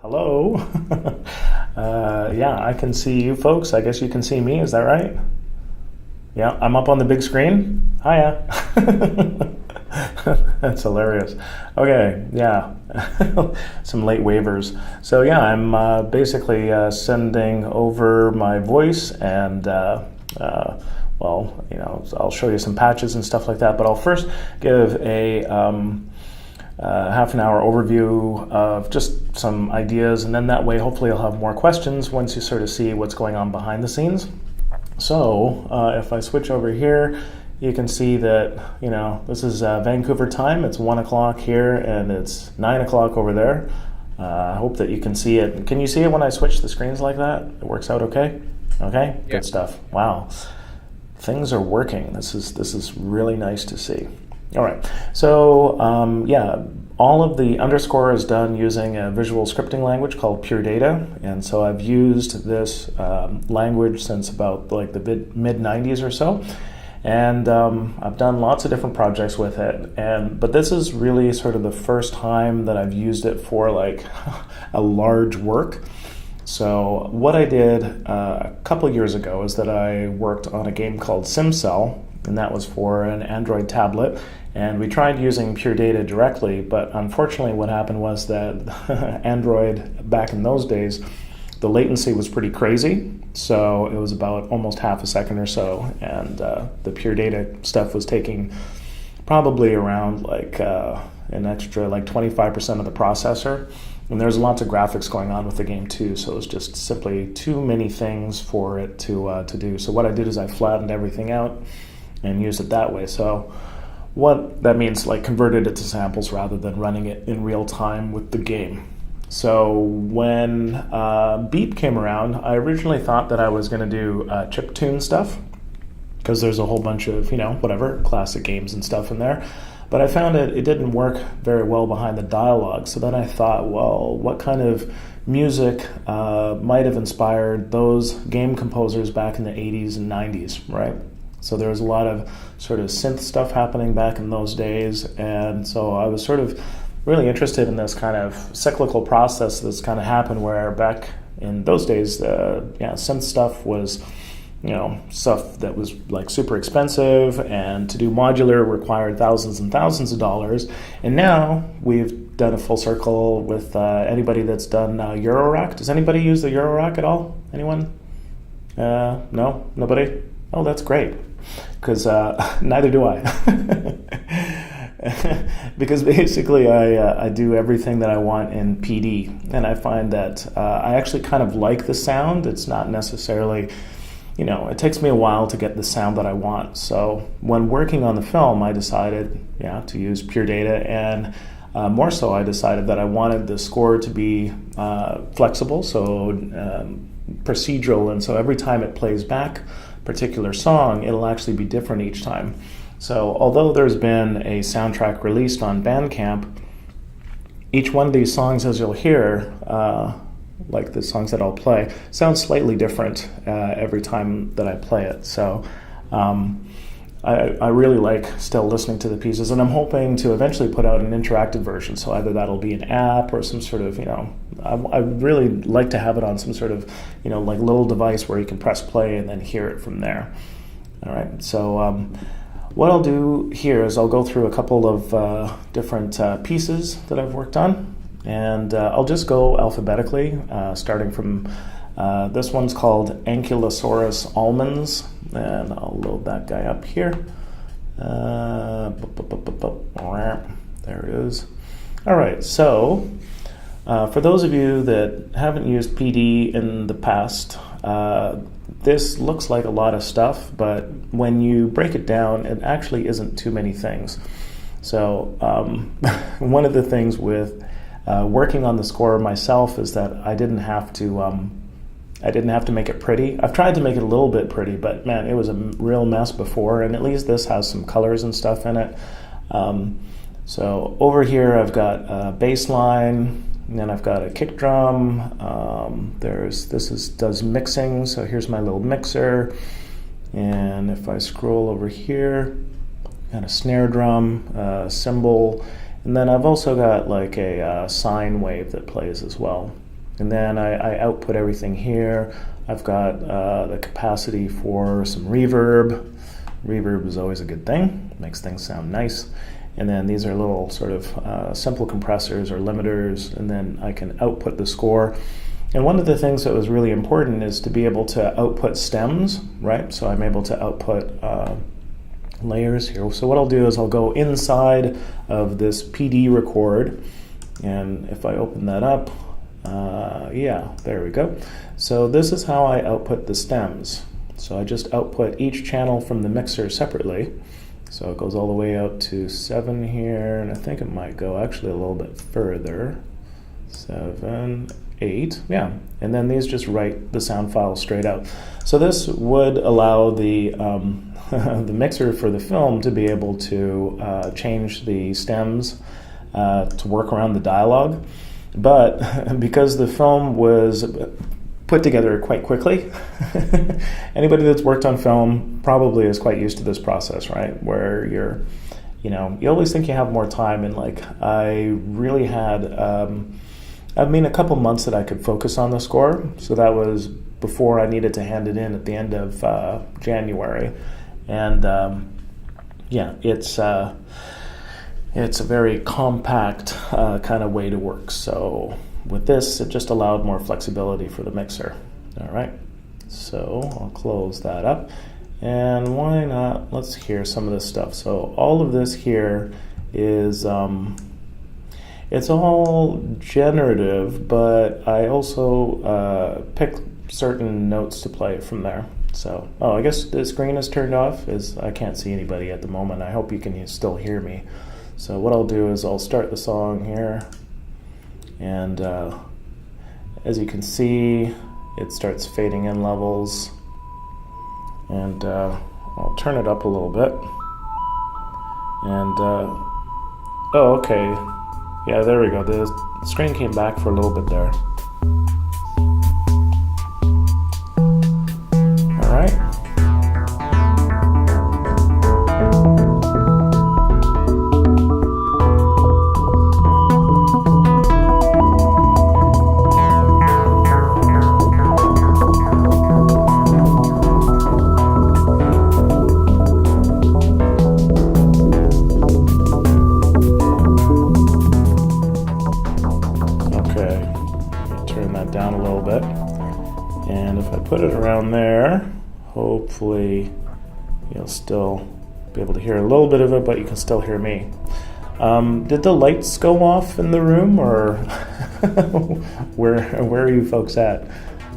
Hello. Yeah, I can see you folks. I guess you can see me. Is that right? Yeah, I'm up on the big screen. Hiya. That's hilarious. Okay, yeah. Some late waivers. So yeah, I'm basically sending over my voice and well, I'll show you some patches and stuff like that, but I'll first give a half an hour overview of just some ideas, and then that way hopefully I'll have more questions once you sort of see what's going on behind the scenes. So if I switch over here, you can see that this is Vancouver time. It's 1 o'clock here and it's 9 o'clock over there. I hope that you can see it. Can you see it when I switch the screens like that? It works out okay? Okay, Yeah. Good stuff. Wow, things are working. This is really nice to see. All right, so yeah, all of the underscore is done using a visual scripting language called Pure Data, and so I've used this language since about like the mid 90s or so, and I've done lots of different projects with it, but this is really sort of the first time that I've used it for like a large work. So what I did a couple years ago is that I worked on a game called SimCell, and that was for an Android tablet. And we tried using Pure Data directly, but unfortunately what happened was that Android, back in those days, the latency was pretty crazy. So it was about almost half a second or so, and the Pure Data stuff was taking probably around like an extra like 25% of the processor. And there's lots of graphics going on with the game too, so it was just simply too many things for it to do. So what I did is I flattened everything out and used it that way. So what that means, like converted it to samples rather than running it in real time with the game. So when Beep came around, I originally thought that I was going to do chiptune stuff, because there's a whole bunch of, whatever, classic games and stuff in there. But I found it didn't work very well behind the dialogue. So then I thought, well, what kind of music might have inspired those game composers back in the 80s and 90s, right? So there was a lot of sort of synth stuff happening back in those days. And so I was sort of really interested in this kind of cyclical process that's kind of happened where back in those days, synth stuff was stuff that was like super expensive, and to do modular required thousands and thousands of dollars. And now we've done a full circle with anybody that's done Eurorack. Does anybody use the Eurorack at all? Anyone? No? Nobody? Oh, that's great, because neither do I. Because basically I do everything that I want in PD, and I find that I actually kind of like the sound. It's not necessarily... it takes me a while to get the sound that I want. So when working on the film, I decided, to use Pure Data, and more so, I decided that I wanted the score to be flexible, so procedural, and so every time it plays back a particular song, it'll actually be different each time. So although there's been a soundtrack released on Bandcamp, each one of these songs, as you'll hear, like the songs that I'll play, sounds slightly different every time that I play it. So I really like still listening to the pieces, and I'm hoping to eventually put out an interactive version. So either that'll be an app or some sort of, I really like to have it on some sort of, like little device where you can press play and then hear it from there. All right, so what I'll do here is I'll go through a couple of different pieces that I've worked on. And I'll just go alphabetically, starting from this one's called Ankylosaurus Almonds, and I'll load that guy up here. There it is. All right, so for those of you that haven't used PD in the past, this looks like a lot of stuff, but when you break it down, it actually isn't too many things. So one of the things with working on the score myself is that I didn't have to make it pretty. I've tried to make it a little bit pretty, but man, it was a real mess before, and at least this has some colors and stuff in it. So over here I've got a bass line, and then I've got a kick drum. This does mixing, so here's my little mixer. And if I scroll over here, got a snare drum, cymbal, and then I've also got like a sine wave that plays as well. and then I output everything here. I've got the capacity for some reverb. Reverb is always a good thing, makes things sound nice. And then these are little sort of simple compressors or limiters, and then I can output the score. And one of the things that was really important is to be able to output stems, right? So I'm able to output layers here. So what I'll do is I'll go inside of this PD record, and if I open that up, yeah, there we go. So this is how I output the stems. So I just output each channel from the mixer separately. So it goes all the way out to 7 here, and I think it might go actually a little bit further. 7, 8, yeah. And then these just write the sound file straight out. So this would allow the the mixer for the film to be able to change the stems to work around the dialogue. But because the film was put together quite quickly, anybody that's worked on film probably is quite used to this process, right? Where you always think you have more time, and like I really had, a couple months that I could focus on the score. So that was before I needed to hand it in at the end of January, and yeah, it's a very compact kind of way to work. So with this, it just allowed more flexibility for the mixer. All right, so I'll close that up. And why not, let's hear some of this stuff. So all of this here is, it's all generative, but I also pick certain notes to play from there. So, I guess the screen is turned off, as I can't see anybody at the moment. I hope you can still hear me. So what I'll do is I'll start the song here. And as you can see, it starts fading in levels, and I'll turn it up a little bit. And oh, okay, yeah, there we go. The screen came back for a little bit there. All right. Down a little bit, and if I put it around there, hopefully you'll still be able to hear a little bit of it, but you can still hear me. Did the lights go off in the room, or where are you folks at?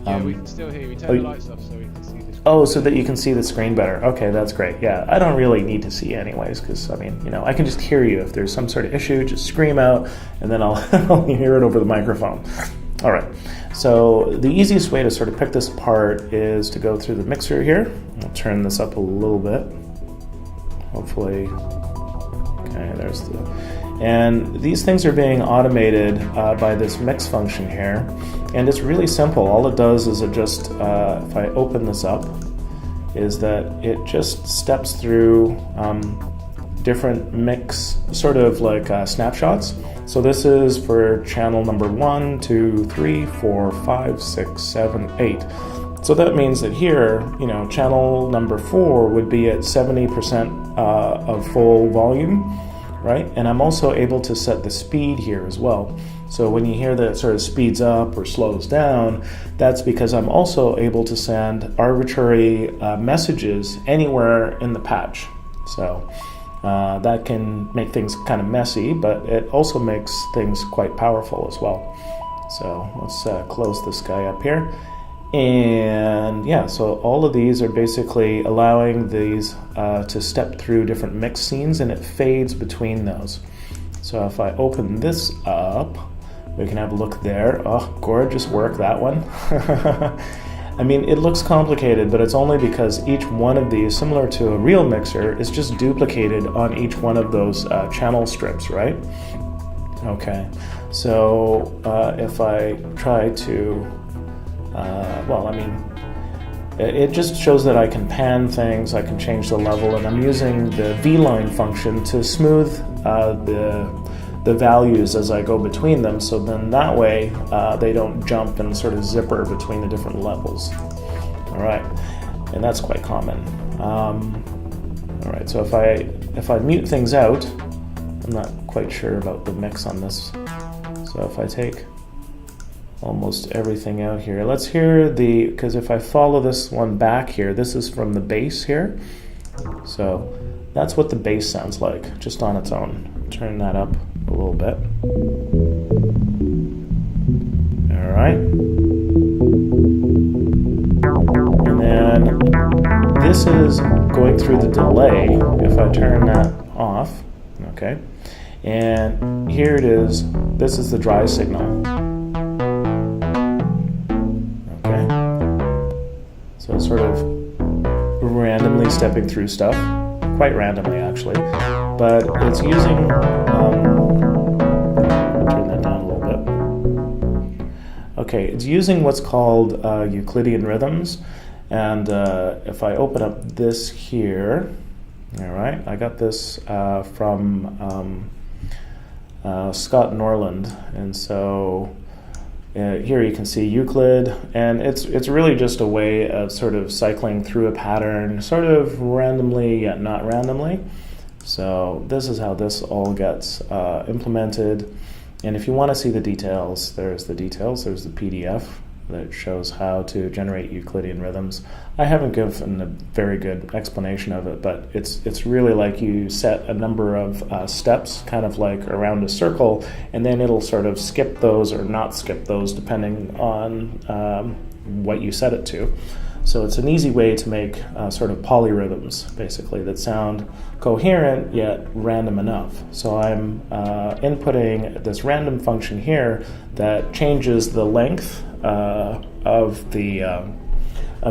Yeah, we can still hear you. We turn the lights off so we can see the screen. Oh, so that you can see the screen better. Okay, that's great. Yeah, I don't really need to see anyways, because I can just hear you. If there's some sort of issue, just scream out, and then I'll hear it over the microphone. All right, so the easiest way to sort of pick this apart is to go through the mixer here. I'll turn this up a little bit. Hopefully, okay, there's the... And these things are being automated by this mix function here. And it's really simple. All it does is it just, if I open this up, is that it just steps through different mix, sort of like snapshots. So this is for channel number 1, 2, 3, 4, 5, 6, 7, 8. So that means that here, channel number 4 would be at 70% of full volume, right? And I'm also able to set the speed here as well. So when you hear that it sort of speeds up or slows down, that's because I'm also able to send arbitrary messages anywhere in the patch. So that can make things kind of messy, but it also makes things quite powerful as well. So let's close this guy up here. And yeah, so all of these are basically allowing these to step through different mix scenes, and it fades between those. So if I open this up, we can have a look there. Oh, gorgeous work, that one. I mean, it looks complicated, but it's only because each one of these, similar to a real mixer, is just duplicated on each one of those channel strips, right? Okay, so if I try to, it just shows that I can pan things, I can change the level, and I'm using the V-line function to smooth the the values as I go between them, so then that way they don't jump and sort of zipper between the different levels. All right, and that's quite common. All right, so if I mute things out, I'm not quite sure about the mix on this. So if I take almost everything out here, let's hear because if I follow this one back here, this is from the bass here. So that's what the bass sounds like, just on its own. Turn that up a little bit. All right. And then this is going through the delay. If I turn that off, okay. And here it is. This is the dry signal. Okay. So it's sort of randomly stepping through stuff. Quite randomly, actually, but it's using, turn that down a little bit. Okay, it's using what's called Euclidean rhythms, and if I open up this here, all right, I got this from Scott Norland, and so here you can see Euclid, and it's really just a way of sort of cycling through a pattern, sort of randomly yet not randomly. So this is how this all gets implemented. And if you want to see the details, there's the PDF that shows how to generate Euclidean rhythms. I haven't given a very good explanation of it, but it's really like you set a number of steps, kind of like around a circle, and then it'll sort of skip those or not skip those depending on what you set it to. So it's an easy way to make sort of polyrhythms, basically, that sound coherent yet random enough. So I'm inputting this random function here that changes the length of the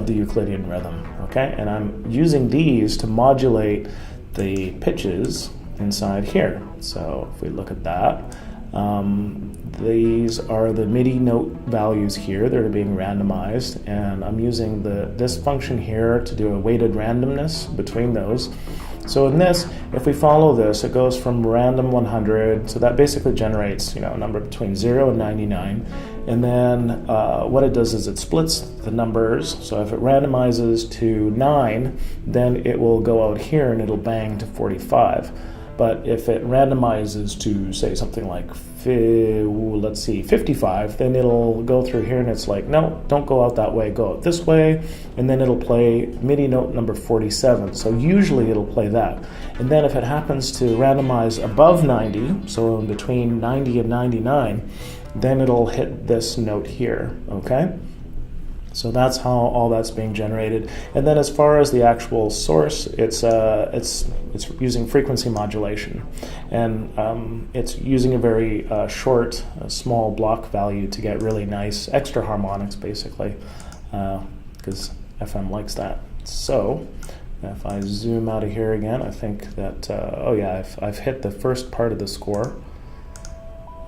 Euclidean rhythm, okay? And I'm using these to modulate the pitches inside here. So if we look at that, these are the MIDI note values here that are being randomized, and I'm using this function here to do a weighted randomness between those. So in this, if we follow this, it goes from random 100, so that basically generates, a number between 0 and 99. And then what it does is it splits the numbers. So if it randomizes to 9, then it will go out here and it'll bang to 45. But if it randomizes to, say, something like, 55, then it'll go through here and it's like, no, don't go out that way, go out this way, and then it'll play MIDI note number 47. So usually it'll play that. And then if it happens to randomize above 90, so in between 90 and 99, then it'll hit this note here, okay? So that's how all that's being generated. And then as far as the actual source, it's using frequency modulation. And it's using a very short, small block value to get really nice extra harmonics, basically, because FM likes that. So if I zoom out of here again, I think that, I've hit the first part of the score.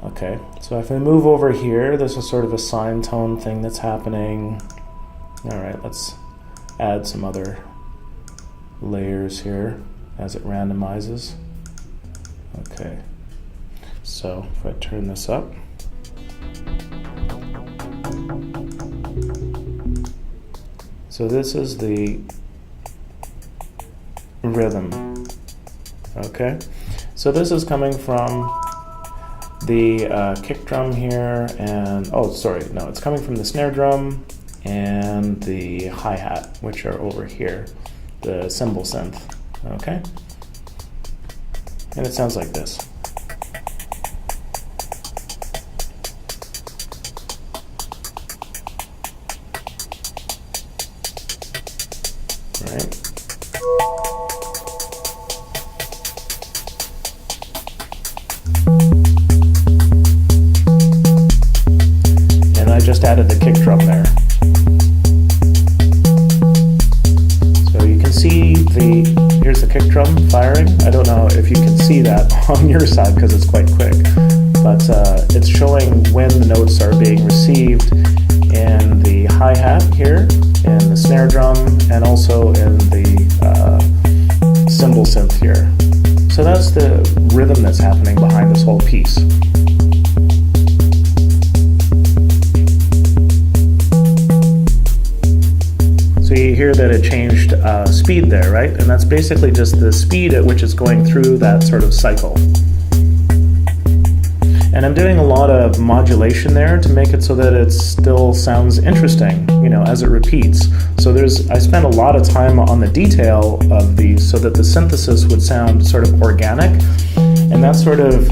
Okay, so if I move over here, this is sort of a sine tone thing that's happening. All right, let's add some other layers here as it randomizes. Okay, so if I turn this up, so this is the rhythm. Okay, so this is coming from the kick drum here, and it's coming from the snare drum and the hi-hat, which are over here, the cymbal synth, okay? And it sounds like this. Right? And I just added the kick drum there. Here's the kick drum firing. I don't know if you can see that on your side because it's quite quick, but it's showing when the notes are being received in the hi-hat here, in the snare drum, and also in the cymbal synth here. So that's the rhythm that's happening behind this whole piece. So you hear that it changed speed there, right? And that's basically just the speed at which it's going through that sort of cycle. And I'm doing a lot of modulation there to make it so that it still sounds interesting, you know, as it repeats. So I spent a lot of time on the detail of these so that the synthesis would sound sort of organic. And that's sort of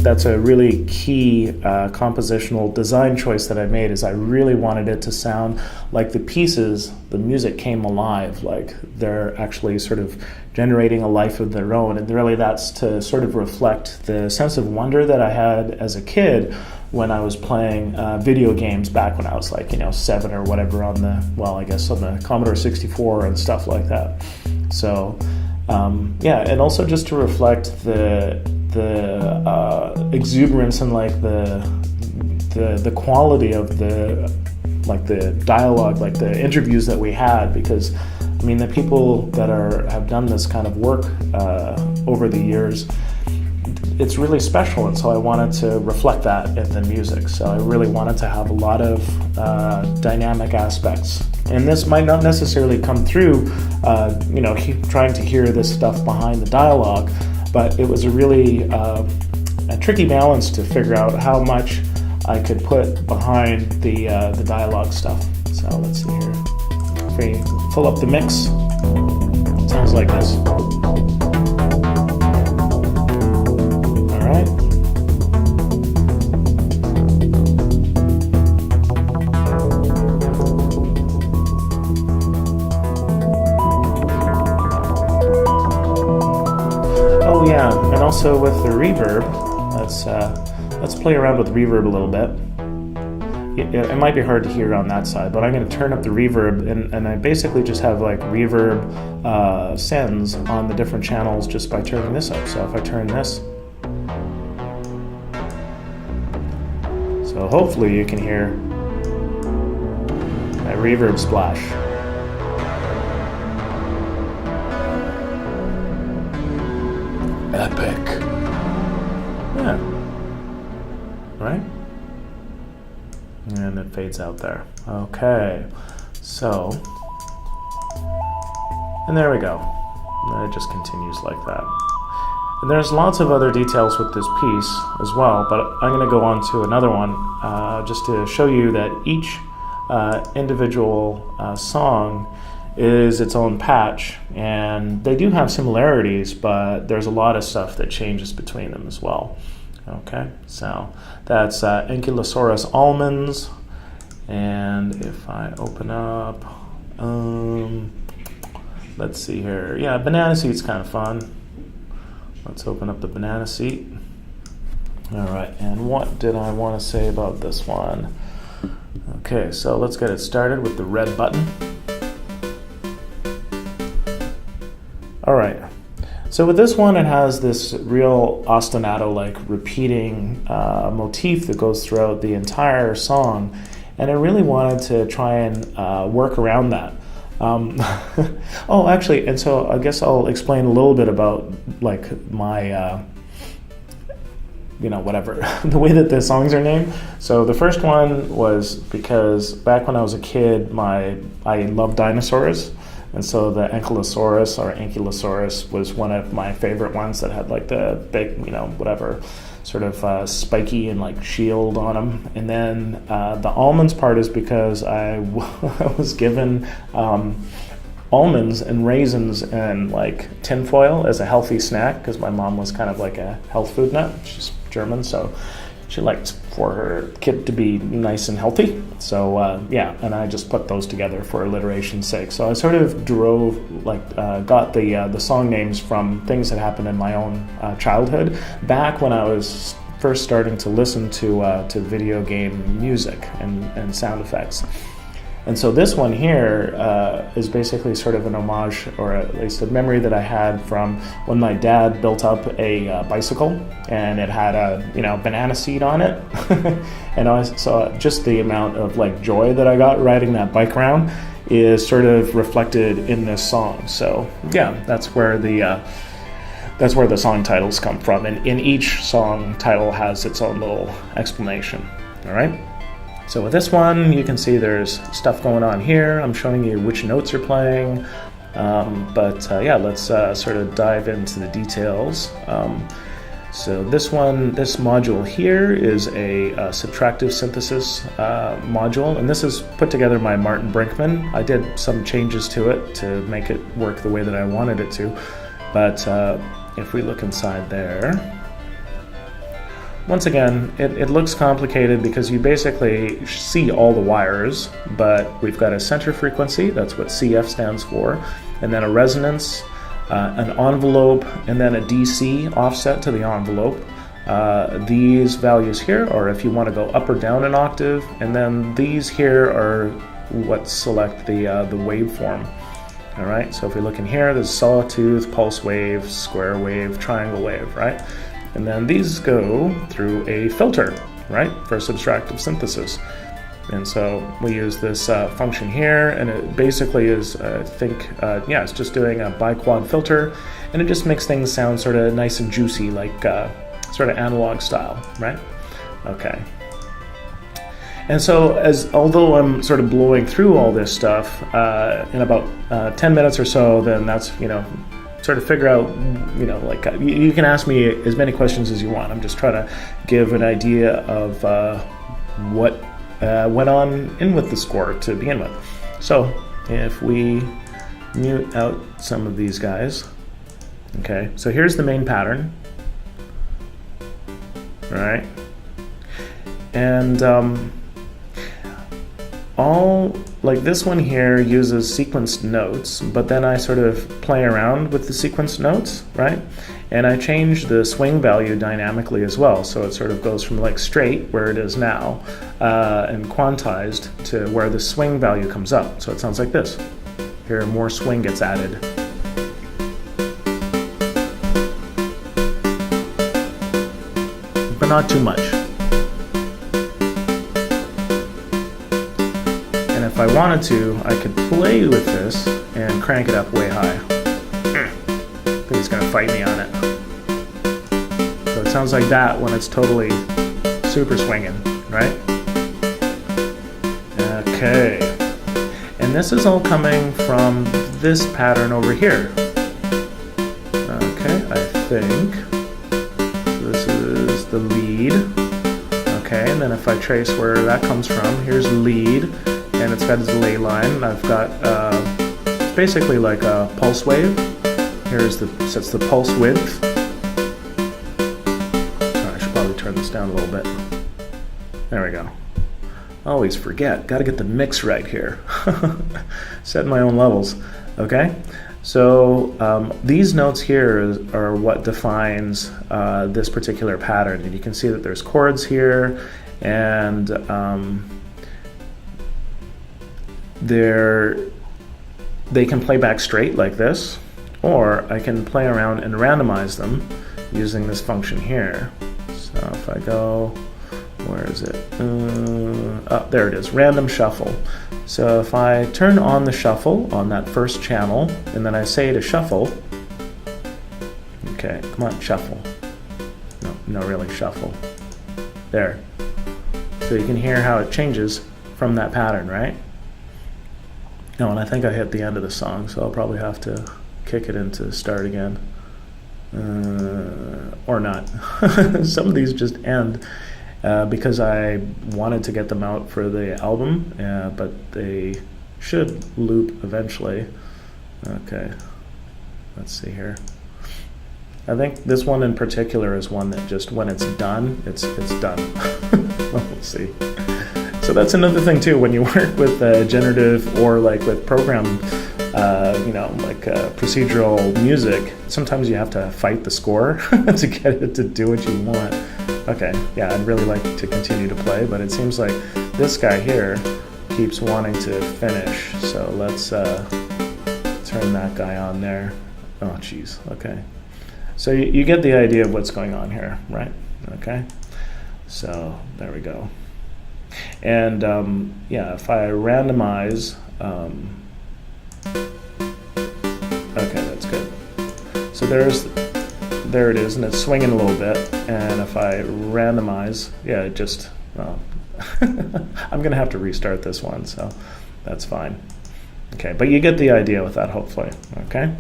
that's a really key compositional design choice that I made, is I really wanted it to sound like the pieces, the music came alive, like they're actually sort of generating a life of their own. And really that's to sort of reflect the sense of wonder that I had as a kid when I was playing video games back when I was like, 7 or whatever on the Commodore 64 and stuff like that. So and also just to reflect the exuberance and like the quality of the dialogue, like the interviews that we had, because I mean the people that have done this kind of work over the years, it's really special, and so I wanted to reflect that in the music. So I really wanted to have a lot of dynamic aspects, and this might not necessarily come through trying to hear this stuff behind the dialogue, but it was a really a tricky balance to figure out how much I could put behind the dialogue stuff. So let's see here. If we pull up the mix, it sounds like this. All right. Oh yeah, and also with the reverb, let's play around with reverb a little bit. It might be hard to hear on that side, but I'm going to turn up the reverb, and I basically just have like reverb sends on the different channels just by turning this up. So if I turn this, so hopefully you can hear that reverb splash. Epic. Yeah. Right? And it fades out there. Okay. So, and there we go. And it just continues like that. And there's lots of other details with this piece as well, but I'm going to go on to another one just to show you that each individual song is its own patch, and they do have similarities, but there's a lot of stuff that changes between them as well. Okay, so that's Ankylosaurus Almonds, and if I open up, let's see here. Yeah, Banana Seat's kind of fun. Let's open up the Banana Seat. All right, and what did I want to say about this one? Okay, so let's get it started with the red button. All right, so with this one, it has this real ostinato-like repeating motif that goes throughout the entire song, and I really wanted to try and work around that. Oh, actually, and so I guess I'll explain a little bit about like my, whatever, the way that the songs are named. So the first one was because back when I was a kid, I loved dinosaurs. And so the Ankylosaurus or Ankylosaurus was one of my favorite ones that had like the big, whatever, sort of spiky and like shield on them. And then the almonds part is because I was given almonds and raisins and like tinfoil as a healthy snack, because my mom was kind of like a health food nut. She's German, so she liked for her kid to be nice and healthy. So and I just put those together for alliteration's sake. So I sort of got the song names from things that happened in my own childhood, back when I was first starting to listen to video game music and sound effects. And so this one here is basically sort of an homage, or at least a memory that I had from when my dad built up a bicycle, and it had a banana seat on it. And I saw just the amount of like joy that I got riding that bike around is sort of reflected in this song. So yeah, that's where the that's where the song titles come from, and in each song title has its own little explanation. All right. So with this one, you can see there's stuff going on here. I'm showing you which notes are playing, yeah, let's sort of dive into the details. So this module here is a subtractive synthesis module, and this is put together by Martin Brinkman. I did some changes to it to make it work the way that I wanted it to, but if we look inside there, once again, it looks complicated because you basically see all the wires, but we've got a center frequency, that's what CF stands for, and then a resonance, an envelope, and then a DC offset to the envelope. These values here are if you want to go up or down an octave, and then these here are what select the waveform. All right, so if we look in here, there's sawtooth, pulse wave, square wave, triangle wave, right? And then these go through a filter, right, for subtractive synthesis. And so we use this function here, and it basically is, I think, it's just doing a biquad filter, and it just makes things sound sort of nice and juicy, like sort of analog style, right? Okay. And so although I'm sort of blowing through all this stuff, in about 10 minutes or so, then that's, sort of figure out, like you can ask me as many questions as you want. I'm just trying to give an idea of what went on in with the score to begin with. So if we mute out some of these guys, okay, so here's the main pattern, all right, and all, like this one here uses sequenced notes, but then I sort of play around with the sequenced notes, right? And I change the swing value dynamically as well, so it sort of goes from like straight, where it is now, and quantized to where the swing value comes up. So it sounds like this. Here, more swing gets added. But not too much. If I wanted to, I could play with this and crank it up way high. I think it's going to fight me on it. So it sounds like that when it's totally super swinging, right? Okay. And this is all coming from this pattern over here. Okay, I think. So this is the lead. Okay, and then if I trace where that comes from, here's lead. And it's got a delay line. I've got it's basically like a pulse wave. Here's sets the pulse width. Sorry, I should probably turn this down a little bit. There we go. Always forget. Got to get the mix right here. Set my own levels. Okay. So these notes here are what defines this particular pattern, and you can see that there's chords here, and they can play back straight like this, or I can play around and randomize them using this function here. So if I go, where is it? Oh, there it is, random shuffle. So if I turn on the shuffle on that first channel, and then I say to shuffle, okay, come on, shuffle. No, really, shuffle. There. So you can hear how it changes from that pattern, right? No, and I think I hit the end of the song, so I'll probably have to kick it into start again. Or not. Some of these just end because I wanted to get them out for the album, but they should loop eventually. Okay, let's see here. I think this one in particular is one that just, when it's done, it's done. We'll see. So that's another thing too, when you work with generative or like with programmed, procedural music, sometimes you have to fight the score to get it to do what you want. Okay, yeah, I'd really like to continue to play, but it seems like this guy here keeps wanting to finish. So let's turn that guy on there. Oh, geez, okay. So you get the idea of what's going on here, right? Okay, so there we go. And if I randomize, okay, that's good. So there's there it is, and it's swinging a little bit. And if I randomize, yeah, it just, well, I'm going to have to restart this one, so that's fine. Okay, but you get the idea with that, hopefully. Okay,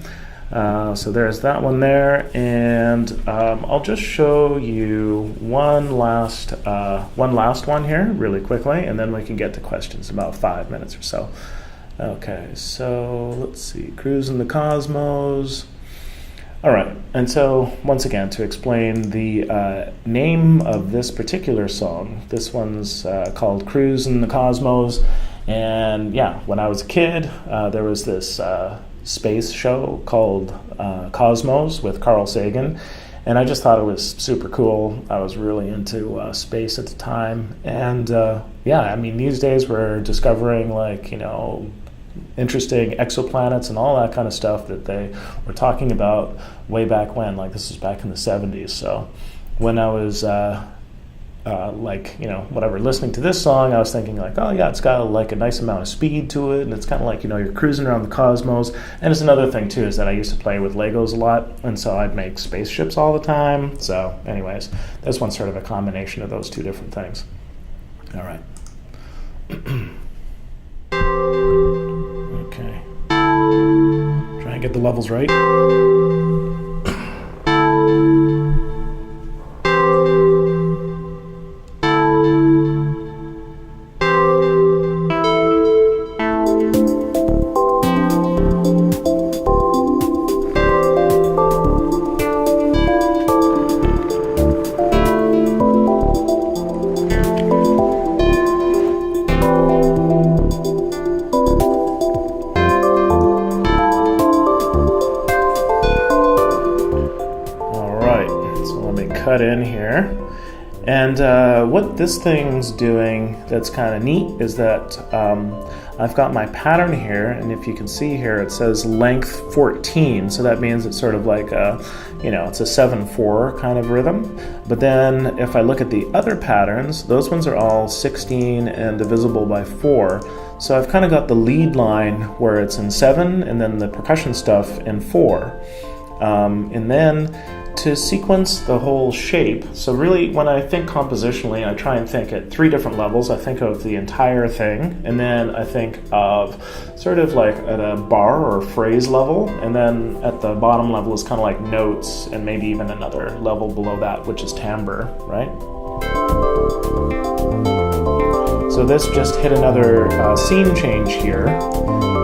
so there's that one there, and I'll just show you one last one here really quickly, and then we can get to questions in about 5 minutes or so. Okay, so let's see, Cruising the Cosmos. All right, and so once again, to explain the name of this particular song, this one's called Cruising the Cosmos. And yeah, when I was a kid, there was this space show called Cosmos with Carl Sagan, and I just thought it was super cool. I was really into space at the time, and yeah, I mean, these days we're discovering, like, you know, interesting exoplanets and all that kind of stuff that they were talking about way back when. Like, this was back in the 70s. So when I was like, you know, whatever, listening to this song, I was thinking like, oh yeah, it's got like a nice amount of speed to it, and it's kind of like, you know, you're cruising around the cosmos. And it's another thing too, is that I used to play with Legos a lot, and so I'd make spaceships all the time. So anyways, this one's sort of a combination of those two different things. All right. Okay. Try and get the levels right. Cut in here, and what this thing's doing that's kind of neat is that I've got my pattern here, and if you can see here, it says length 14, so that means it's sort of like a, you know, it's a 7/4 kind of rhythm. But then if I look at the other patterns, those ones are all 16 and divisible by 4. So I've kind of got the lead line where it's in 7, and then the percussion stuff in 4, and then to sequence the whole shape. So really, when I think compositionally, I try and think at 3 different levels. I think of the entire thing, and then I think of sort of like at a bar or phrase level, and then at the bottom level is kind of like notes, and maybe even another level below that, which is timbre, right? So this just hit another scene change here,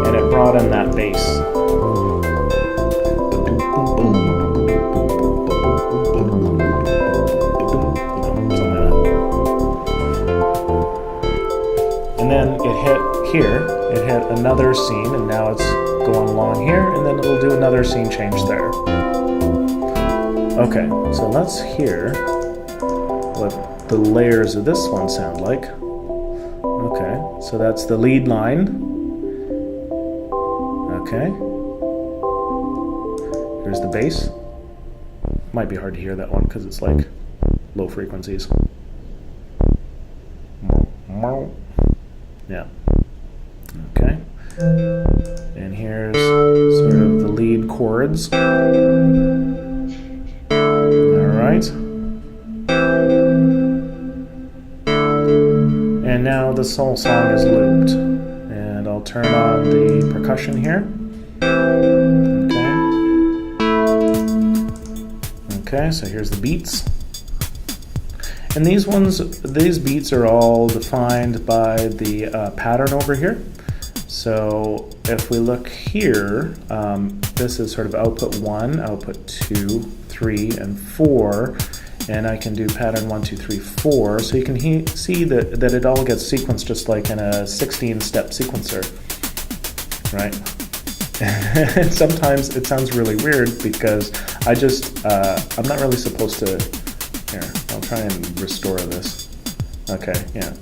and it brought in that bass. Then it hit here, it hit another scene, and now it's going along here, and then it'll do another scene change there. Okay, so let's hear what the layers of this one sound like. Okay, so that's the lead line. Okay. Here's the bass. Might be hard to hear that one because it's like low frequencies. Yeah. Okay. And here's sort of the lead chords. All right. And now this whole song is looped. And I'll turn on the percussion here. Okay. Okay, so here's the beats. And these beats are all defined by the pattern over here. So if we look here, this is sort of output 1, output 2, 3, and 4. And I can do pattern 1, 2, 3, 4. So you can see that it all gets sequenced just like in a 16-step sequencer, right? And sometimes it sounds really weird because I'm not really supposed to. Here, I'll try and restore this. Okay, yeah.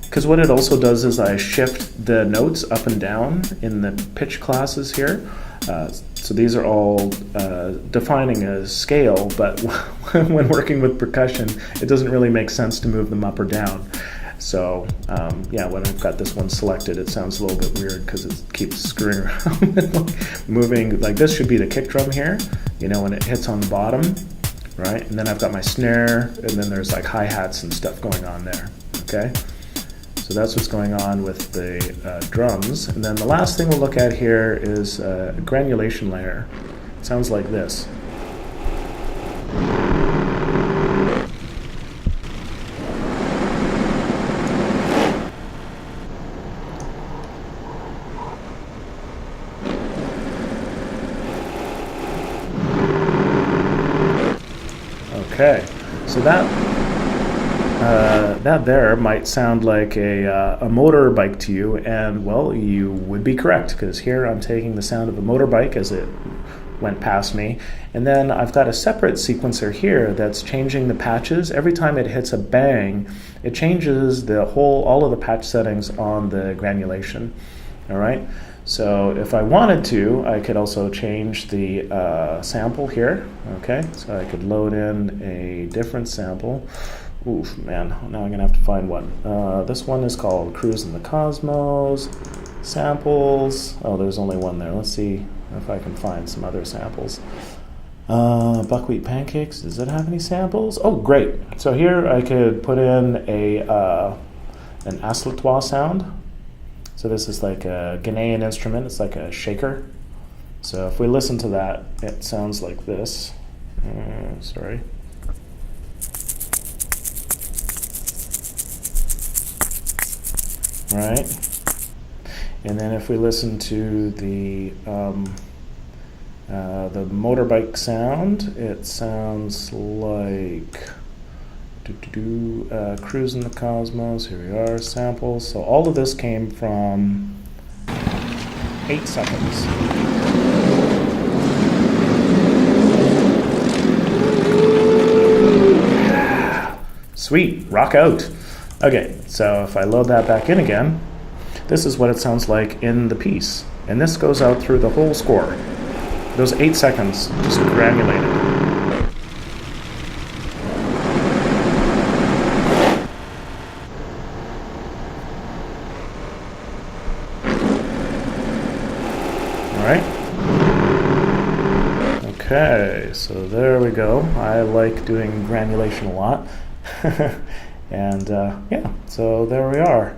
Because what it also does is I shift the notes up and down in the pitch classes here. So these are all defining a scale, but when working with percussion, it doesn't really make sense to move them up or down. So yeah, when I've got this one selected, it sounds a little bit weird because it keeps screwing around and moving. Like this should be the kick drum here, you know, when it hits on the bottom. right? And then I've got my snare, and then there's like hi-hats and stuff going on there, okay? So that's what's going on with the drums. And then the last thing we'll look at here is a granulation layer. It sounds like this. Okay, so that there might sound like a motorbike to you, and well, you would be correct, because here I'm taking the sound of a motorbike as it went past me, and then I've got a separate sequencer here that's changing the patches. Every time it hits a bang, it changes all of the patch settings on the granulation. All right. So if I wanted to, I could also change the sample here. Okay, so I could load in a different sample. Oof, man, now I'm gonna have to find one. This one is called Cruise in the Cosmos. Samples. Oh, there's only one there. Let's see if I can find some other samples. Buckwheat pancakes. Does it have any samples? Oh, great. So here I could put in an oscillatoire sound. So this is like a Ghanaian instrument. It's like a shaker. So if we listen to that, it sounds like this. Sorry. Right. And then if we listen to the motorbike sound, it sounds like Cruise in the Cosmos. Here we are, samples. So all of this came from 8 seconds. Sweet, rock out. Okay, so if I load that back in again, this is what it sounds like in the piece. And this goes out through the whole score. Those 8 seconds just granulated. Okay, so there we go. I like doing granulation a lot. And yeah, so there we are.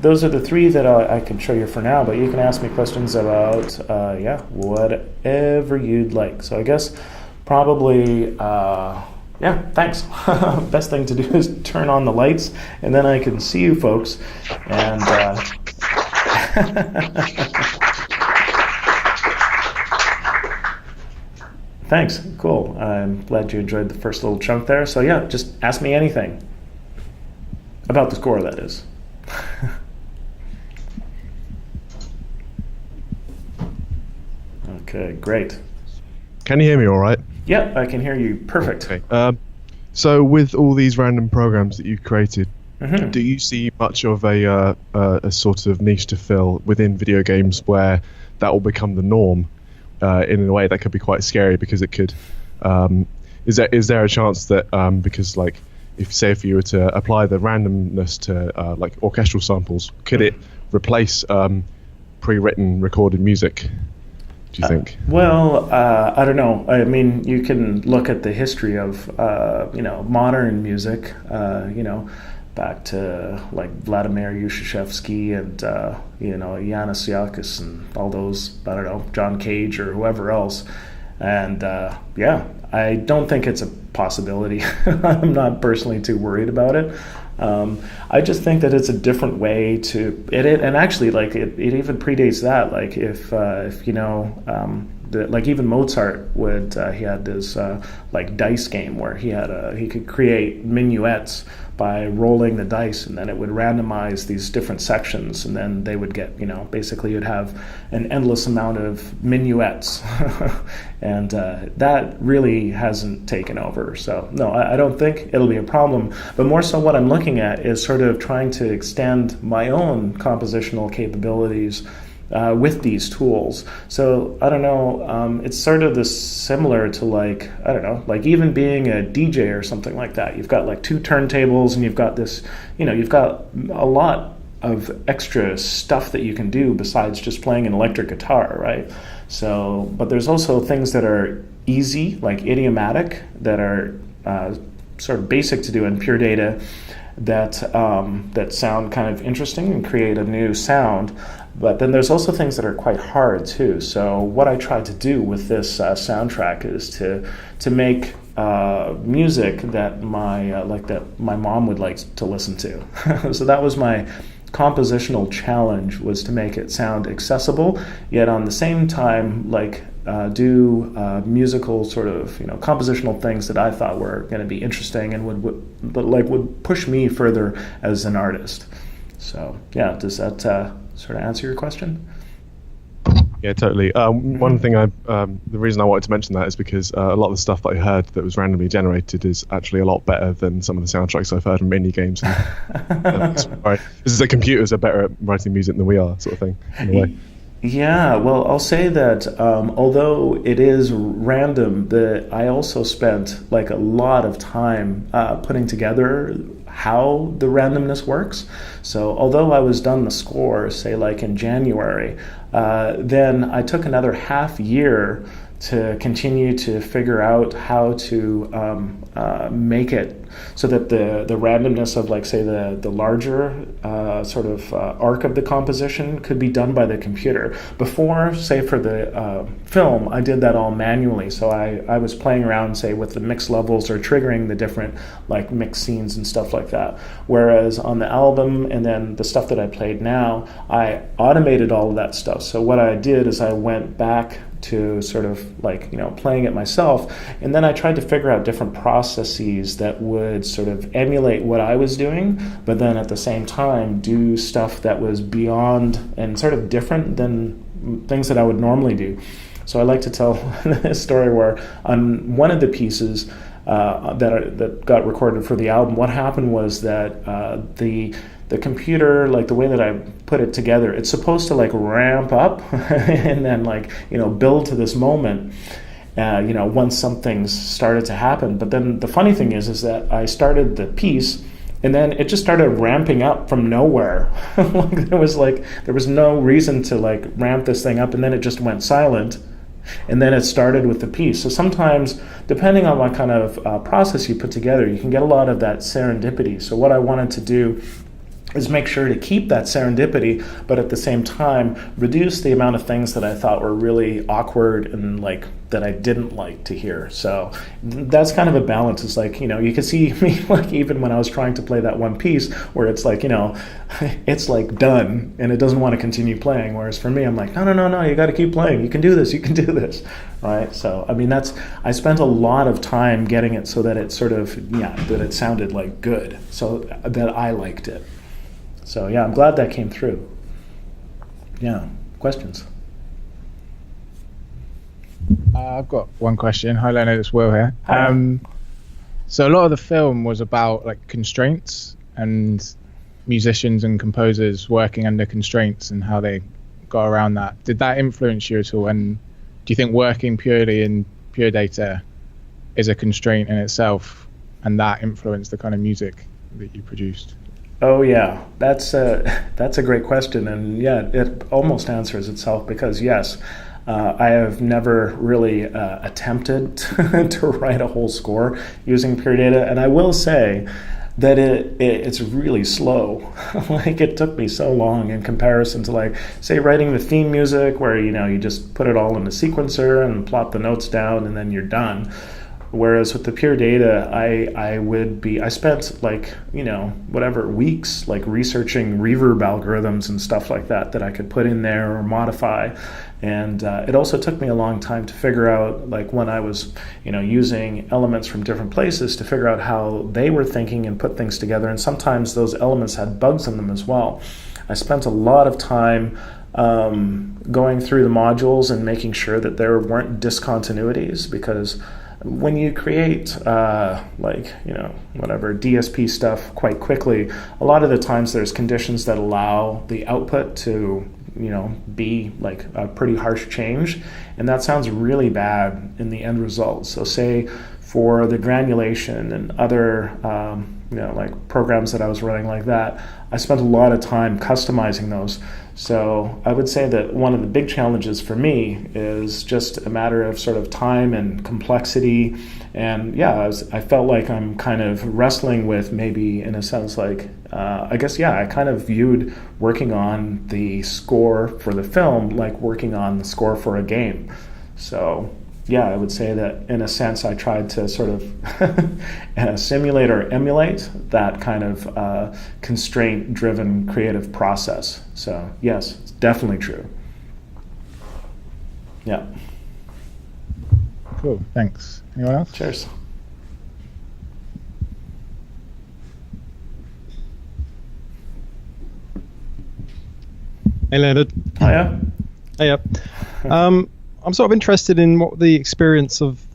Those are the 3 that I can show you for now, but you can ask me questions about, yeah, whatever you'd like. So I guess probably, yeah, thanks. Best thing to do is turn on the lights, and then I can see you folks. And thanks, cool. I'm glad you enjoyed the first little chunk there. So yeah, just ask me anything. About the score, that is. Okay, great. Can you hear me all right? Yep, I can hear you perfect. Okay. So with all these random programs that you've created, do you see much of a sort of niche to fill within video games where that will become the norm in a way that could be quite scary, because it could... is there a chance that because like if you were to apply the randomness to like orchestral samples, could it replace pre-written recorded music, do you think? Well, I don't know. I mean, you can look at the history of modern music, back to like Vladimir Yushchevsky and Yanis Yakis and all those, I don't know, John Cage or whoever else. And yeah, I don't think it's a possibility. I'm not personally too worried about it. I just think that it's a different way to edit, and actually, like it even predates that. Like if like even Mozart would he had this like dice game where he could create minuets by rolling the dice, and then it would randomize these different sections, and then they would get, basically you'd have an endless amount of minuets. And that really hasn't taken over. So no, I don't think it'll be a problem, but more so what I'm looking at is sort of trying to extend my own compositional capabilities with these tools. So I don't know, it's sort of this similar to like, I don't know, like even being a DJ or something like that. You've got like 2 turntables and you've got this, you've got a lot of extra stuff that you can do besides just playing an electric guitar, right? So, but there's also things that are easy, like idiomatic, that are sort of basic to do in pure data, that sound kind of interesting and create a new sound. But then there's also things that are quite hard too. So what I tried to do with this soundtrack is to make music that my mom would like to listen to. So that was my compositional challenge, was to make it sound accessible, yet on the same time do musical sort of compositional things that I thought were going to be interesting and would push me further as an artist. So yeah, does that sort of answer your question? Yeah, totally. One thing the reason I wanted to mention that is because a lot of the stuff that I heard that was randomly generated is actually a lot better than some of the soundtracks I've heard from indie games. Right. This is the computers are better at writing music than we are, sort of thing, in a way. Yeah, well, I'll say that although it is random, I also spent a lot of time putting together how the randomness works. So although I was done the score, say in January, then I took another half year to continue to figure out how to make it so that the randomness of say the larger sort of arc of the composition could be done by the computer. Before, say for the film, I did that all manually. So I was playing around, say, with the mix levels or triggering the different mix scenes and stuff like that. Whereas on the album and then the stuff that I played now, I automated all of that stuff. So what I did is I went back to sort of playing it myself, and then I tried to figure out different processes that would sort of emulate what I was doing, but then at the same time do stuff that was beyond and sort of different than things that I would normally do. So I like to tell this story where on one of the pieces that got recorded for the album, what happened was that the computer, the way that I put it together, it's supposed to ramp up and then build to this moment, once something's started to happen. But then the funny thing is that I started the piece and then it just started ramping up from nowhere. There was no reason to ramp this thing up, and then it just went silent. And then it started with the piece. So sometimes, depending on what kind of process you put together, you can get a lot of that serendipity. So what I wanted to do is make sure to keep that serendipity, but at the same time reduce the amount of things that I thought were really awkward and that I didn't like to hear. So that's kind of a balance. It's you can see me even when I was trying to play that one piece where it's it's done and it doesn't want to continue playing. Whereas for me, I'm no, you got to keep playing. You can do this, right? So I mean, I spent a lot of time getting it so that it sort of that it sounded good, so that I liked it. So yeah, I'm glad that came through. Yeah, questions? I've got one question. Hi Leonard, it's Will here. Hi. So a lot of the film was about constraints and musicians and composers working under constraints and how they got around that. Did that influence you at all? And do you think working purely in pure data is a constraint in itself, and that influenced the kind of music that you produced? Oh yeah, that's a great question, and yeah, it almost answers itself, because yes, I have never really attempted to write a whole score using pure data, and I will say that it's really slow. It took me so long in comparison to say writing the theme music, where you just put it all in a sequencer and plot the notes down and then you're done. Whereas with the pure data, I spent weeks researching reverb algorithms and stuff like that I could put in there or modify. And it also took me a long time to figure out, when I was using elements from different places, to figure out how they were thinking and put things together. And sometimes those elements had bugs in them as well. I spent a lot of time going through the modules and making sure that there weren't discontinuities, because when you create DSP stuff quite quickly, a lot of the times there's conditions that allow the output to be a pretty harsh change, and that sounds really bad in the end result. So say for the granulation and other like programs that I was running like that, I spent a lot of time customizing those. So I would say that one of the big challenges for me is just a matter of sort of time and complexity. And yeah, I felt like I'm kind of wrestling with, maybe in a sense, like I guess, yeah, I kind of viewed working on the score for the film like working on the score for a game. So yeah, I would say that in a sense I tried to sort of simulate or emulate that kind of constraint-driven creative process. So yes, it's definitely true. Yeah. Cool, thanks. Anyone else? Cheers. Hey, Leonard. Hiya. Hey, up. I'm sort of interested in what the experience of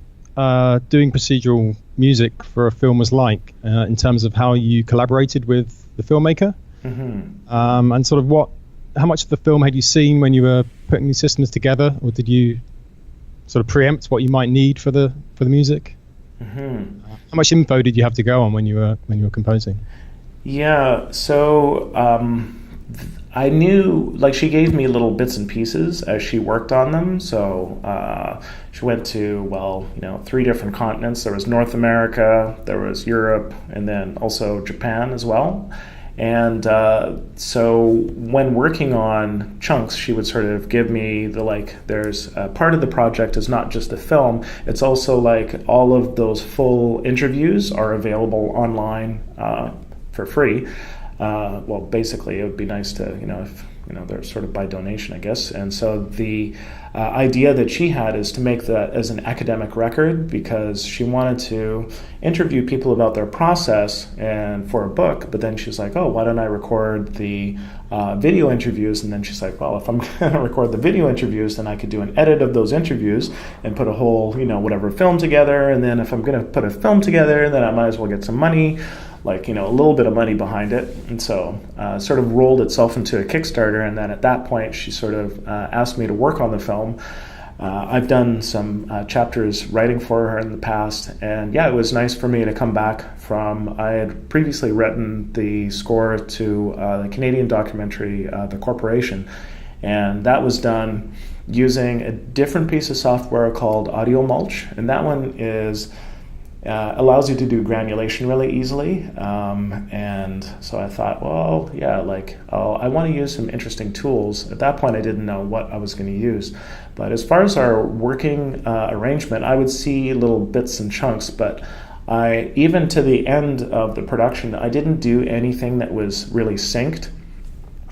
doing procedural music for a film was like, in terms of how you collaborated with the filmmaker, and sort of how much of the film had you seen when you were putting these systems together, or did you sort of preempt what you might need for the music? How much info did you have to go on when you were composing? Yeah, so I knew, like, she gave me little bits and pieces as she worked on them. So she went to, 3 different continents. There was North America, there was Europe, and then also Japan as well. And so when working on chunks, she would sort of give me there's part of the project is not just the film, it's also like all of those full interviews are available online for free. Well, basically, it would be nice to, if they're sort of by donation, I guess. And so the idea that she had is to make that as an academic record, because she wanted to interview people about their process and for a book. But then she's like, oh, why don't I record the video interviews? And then she's like, well, if I'm going to record the video interviews, then I could do an edit of those interviews and put a whole, whatever film together. And then if I'm going to put a film together, then I might as well get some money, a little bit of money behind it. And so sort of rolled itself into a Kickstarter. And then at that point, she sort of asked me to work on the film. I've done some chapters writing for her in the past. And yeah, it was nice for me to come back from, I had previously written the score to the Canadian documentary, The Corporation. And that was done using a different piece of software called Audio Mulch. And that one is allows you to do granulation really easily, and so I thought, well, yeah, I want to use some interesting tools. At that point, I didn't know what I was going to use, but as far as our working arrangement, I would see little bits and chunks, but even to the end of the production, I didn't do anything that was really synced.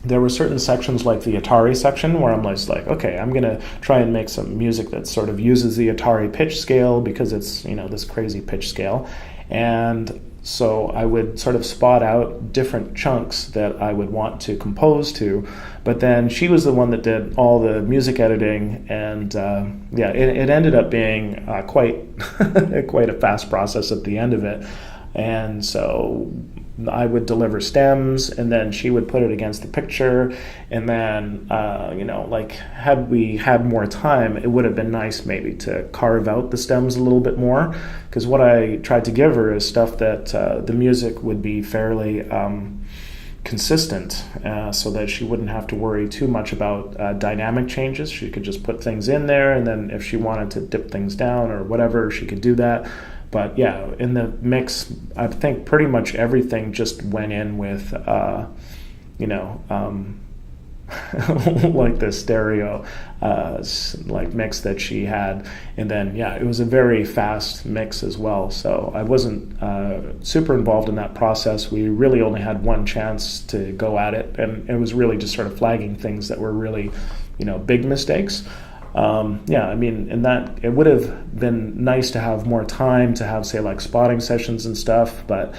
There were certain sections like the Atari section where I'm just like, okay, I'm going to try and make some music that sort of uses the Atari pitch scale because it's, this crazy pitch scale. And so I would sort of spot out different chunks that I would want to compose to. But then she was the one that did all the music editing. And it ended up being quite a fast process at the end of it. And so I would deliver stems, and then she would put it against the picture. And then, had we had more time, it would have been nice maybe to carve out the stems a little bit more. Because what I tried to give her is stuff that the music would be fairly consistent, so that she wouldn't have to worry too much about dynamic changes. She could just put things in there, and then if she wanted to dip things down or whatever, she could do that. But yeah, in the mix, I think pretty much everything just went in with, like the stereo, mix that she had. And then, yeah, it was a very fast mix as well. So I wasn't super involved in that process. We really only had one chance to go at it. And it was really just sort of flagging things that were really, big mistakes. In that it would have been nice to have more time to have, say, like spotting sessions and stuff, but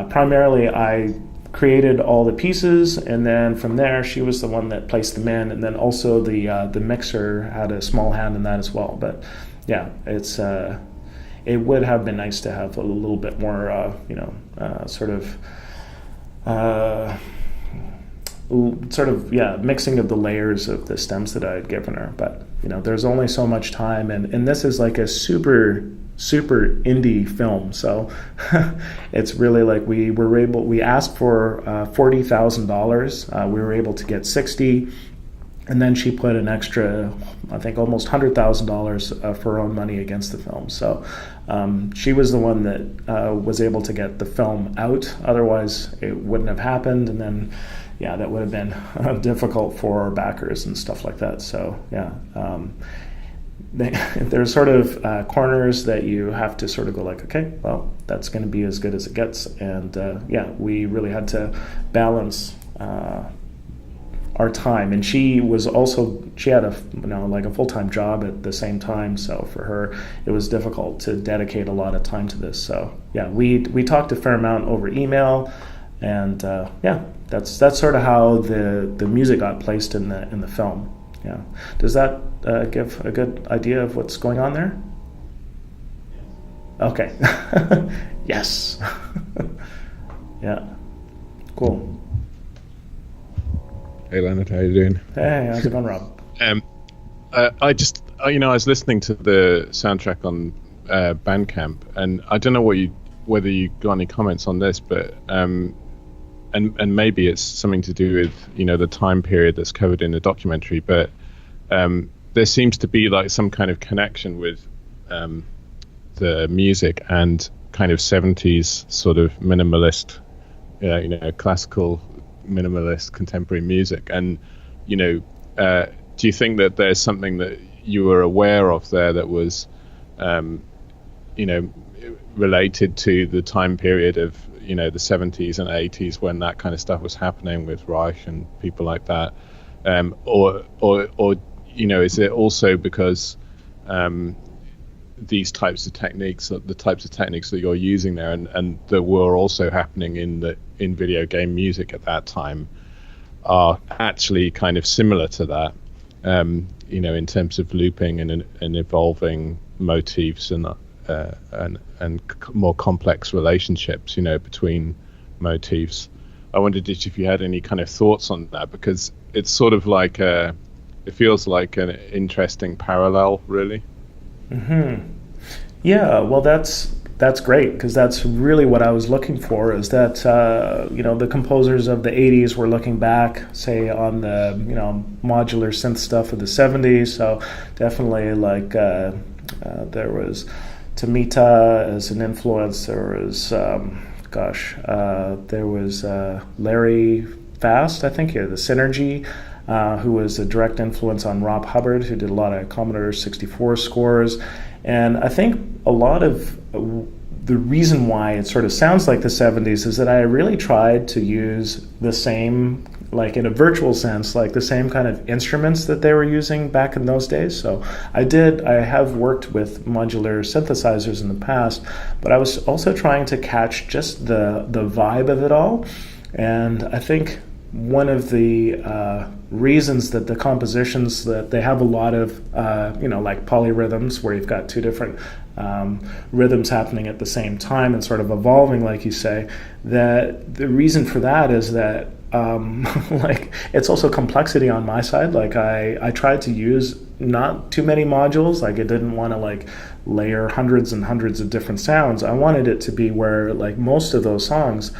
primarily I created all the pieces, and then from there she was the one that placed them in, and then also the mixer had a small hand in that as well. But yeah, it would have been nice to have a little bit more mixing of the layers of the stems that I had given her. But there's only so much time, and this is like a super super indie film. So it's really like we asked for $40,000. We were able to get 60. And then she put an extra, I think, almost $100,000 for her own money against the film. So she was the one that was able to get the film out. Otherwise, it wouldn't have happened. And then, yeah, that would have been difficult for our backers and stuff like that. So, yeah, there's sort of corners that you have to sort of go like, okay, well, that's going to be as good as it gets. And, yeah, we really had to balance our time. And she had a full-time job at the same time, so for her it was difficult to dedicate a lot of time to this. So yeah, we talked a fair amount over email, and yeah, that's sort of how the music got placed in the film. Yeah, does that give a good idea of what's going on there? Okay. Yes. Yeah, cool. Hey Leonard, how you doing? Hey, how's it going, Rob? I just, I was listening to the soundtrack on Bandcamp, and I don't know whether you got any comments on this, but and maybe it's something to do with the time period that's covered in the documentary, but there seems to be like some kind of connection with the music and kind of 70s sort of minimalist, classical minimalist contemporary music. And do you think that there's something that you were aware of there that was related to the time period of the 70s and 80s when that kind of stuff was happening with Reich and people like that, or is it also because these types of techniques, the types of techniques that you're using there, and that were also happening in video game music at that time, are actually kind of similar to that, in terms of looping and evolving motifs and more complex relationships, between motifs. I wondered if you had any kind of thoughts on that, because it's sort of like it feels like an interesting parallel, really. Mm-hmm. Yeah, well, that's great, because that's really what I was looking for, is that the composers of the 80s were looking back, say, on the modular synth stuff of the 70s. So definitely like there was Tamita as an influence. There was there was Larry Fast, I think, the Synergy, who was a direct influence on Rob Hubbard, who did a lot of Commodore 64 scores. And I think a lot of the reason why it sort of sounds like the 70s is that I really tried to use the same, like in a virtual sense, like the same kind of instruments that they were using back in those days. So I have worked with modular synthesizers in the past, but I was also trying to catch just the vibe of it all. And I think one of the reasons that the compositions, that they have a lot of like polyrhythms, where you've got two different rhythms happening at the same time and sort of evolving, like you say, that the reason for that is that like it's also complexity on my side. Like I tried to use not too many modules. Like I didn't want to like layer hundreds and hundreds of different sounds. I wanted it to be where like most of those songs,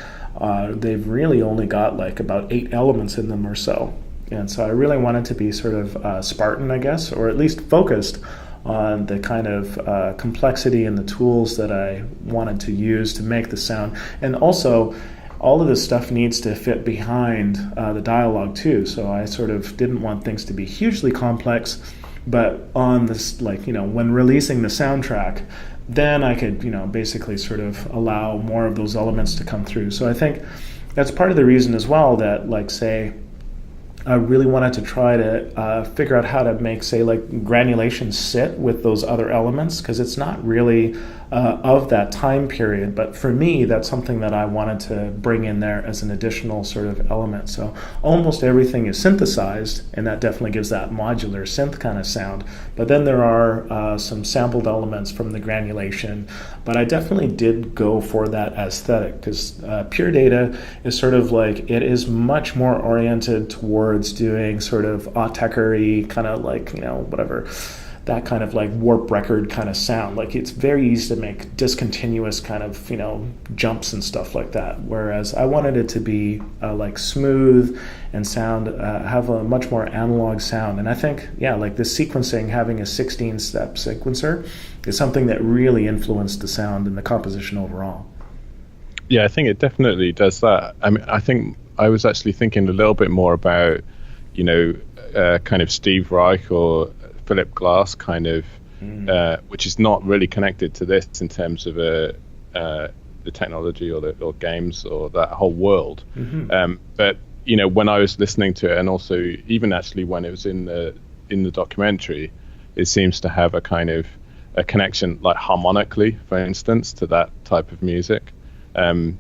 they've really only got like about 8 elements in them or so. And so I really wanted to be sort of Spartan, I guess, or at least focused on the kind of complexity and the tools that I wanted to use to make the sound. And also, all of this stuff needs to fit behind the dialogue too. So I sort of didn't want things to be hugely complex, but on this, like, when releasing the soundtrack, then I could, basically sort of allow more of those elements to come through. So I think that's part of the reason as well that, like, say, I really wanted to try to figure out how to make, say, like granulation sit with those other elements, because it's not really of that time period. But for me, that's something that I wanted to bring in there as an additional sort of element. So almost everything is synthesized, and that definitely gives that modular synth kind of sound. But then there are some sampled elements from the granulation. But I definitely did go for that aesthetic, because Pure Data is sort of like, it is much more oriented towards doing sort of autechre-y kind of like, whatever, that kind of like warp record kind of sound. Like it's very easy to make discontinuous kind of, you know, jumps and stuff like that. Whereas I wanted it to be like smooth and sound, have a much more analog sound. And I think, yeah, like this sequencing, having a 16-step sequencer is something that really influenced the sound and the composition overall. Yeah, I think it definitely does that. I mean, I think I was actually thinking a little bit more about, you know, kind of Steve Reich or Philip Glass kind of, which is not really connected to this in terms of the technology or games or that whole world. But you know, when I was listening to it, and also even actually when it was in the documentary, it seems to have a kind of a connection, like harmonically, for instance, to that type of music, and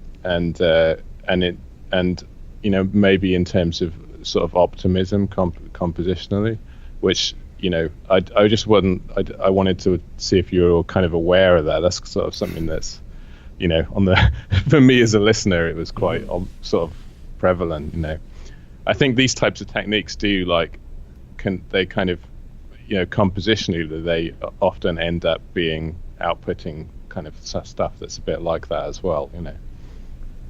you know, maybe in terms of sort of optimism compositionally, which, you know, I just wasn't. I wanted to see if you were kind of aware of that. That's sort of something that's, you know, on the for me as a listener, it was quite sort of prevalent. You know, I think these types of techniques do they kind of, you know, compositionally, they often end up being outputting kind of stuff that's a bit like that as well. You know,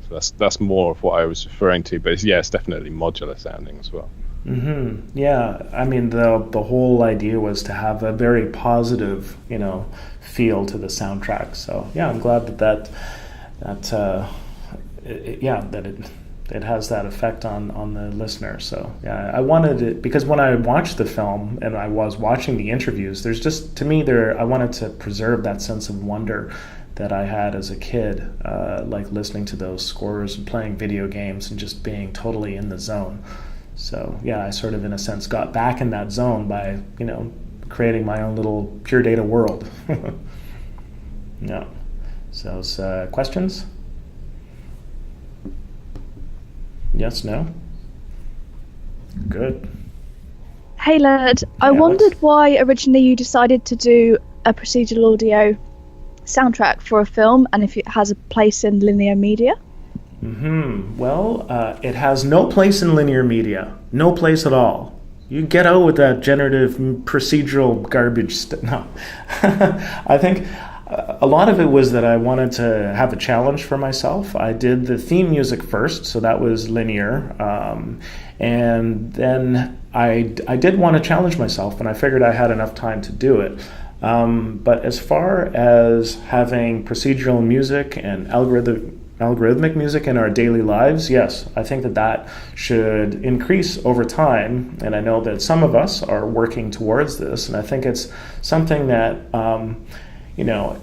so that's more of what I was referring to. But it's definitely modular sounding as well. Yeah, I mean the whole idea was to have a very positive, you know, feel to the soundtrack. So yeah, I'm glad that it has that effect on the listener. So yeah, I wanted it because when I watched the film and I was watching the interviews, there's just, to me, I wanted to preserve that sense of wonder that I had as a kid, like listening to those scores and playing video games and just being totally in the zone. So yeah, I sort of, in a sense, got back in that zone by, you know, creating my own little pure data world. Yeah. So questions? Yes, no? Good. Hey Leonard, I wondered why originally you decided to do a procedural audio soundtrack for a film, and if it has a place in linear media. Well, it has no place in linear media. No place at all. You get out with that generative procedural garbage no. I think a lot of it was that I wanted to have a challenge for myself. I did the theme music first, so that was linear. And then I did want to challenge myself, and I figured I had enough time to do it. But as far as having procedural music and algorithmic music in our daily lives, yes, I think that should increase over time, and I know that some of us are working towards this, and I think it's something that, you know,